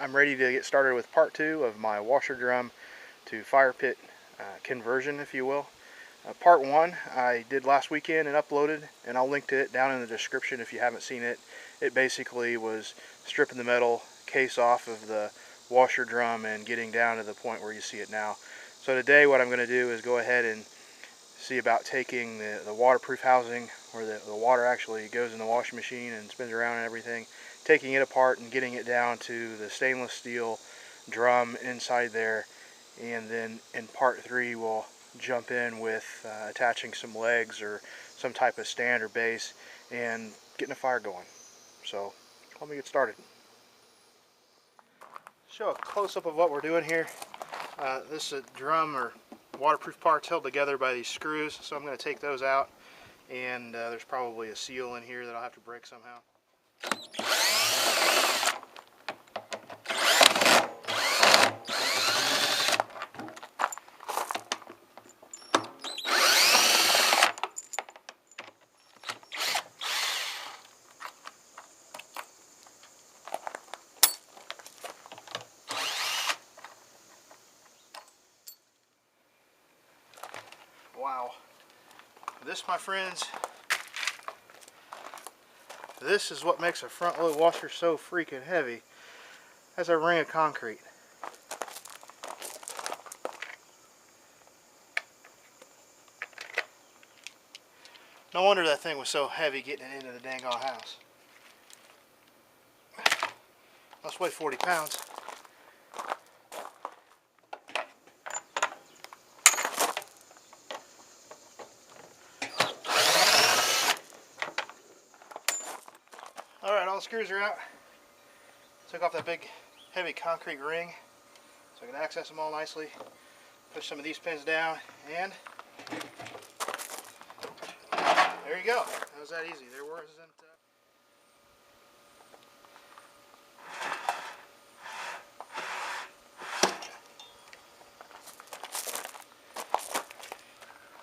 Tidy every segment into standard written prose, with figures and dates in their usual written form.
I'm ready to get started with part 2 of my washer drum to fire pit conversion, if you will. Part 1 I did last weekend and uploaded, and I'll link to it down in the description if you haven't seen it. It basically was stripping the metal case off of the washer drum and getting down to the point where you see it now. So today what I'm going to do is go ahead and see about taking the waterproof housing where the water actually goes in the washing machine and spins around and everything, taking it apart and getting it down to the stainless steel drum inside there, and then in part 3 we'll jump in with attaching some legs or some type of stand or base and getting a fire going. So let me get started. Show a close-up of what we're doing here. This is a drum or waterproof parts held together by these screws, so I'm going to take those out, and there's probably a seal in here that I'll have to break somehow. Wow, this, my friends, this is what makes a front load washer so freaking heavy. That's a ring of concrete. No wonder that thing was so heavy getting it into the dang on house. Must weigh 40 pounds. Alright, all the screws are out. Took off that big heavy concrete ring so I can access them all nicely. Push some of these pins down, and there you go. That was that easy. There wasn't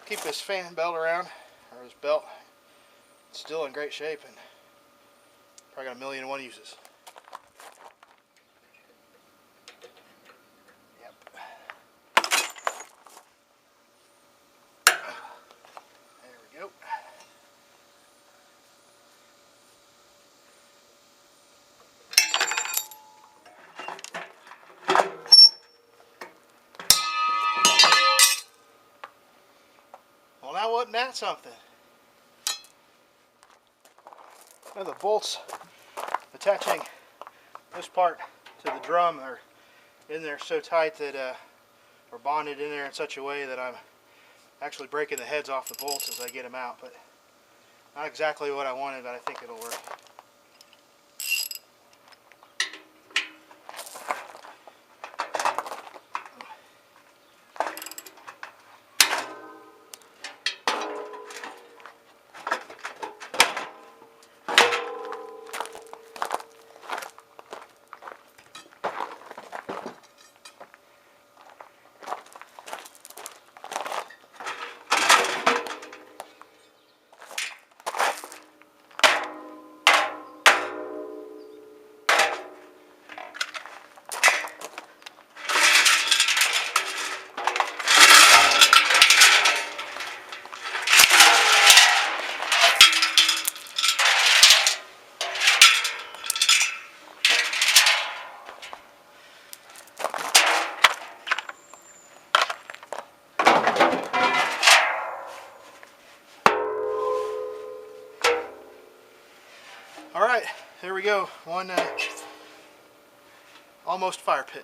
keep this fan belt around, or this belt. It's still in great shape and probably got 1,000,001 uses. Yep. There we go. Well, now wasn't that something? Now the bolts attaching this part to the drum are in there so tight that are bonded in there in such a way that I'm actually breaking the heads off the bolts as I get them out. But not exactly what I wanted, but I think it'll work. Alright, there we go. One almost fire pit.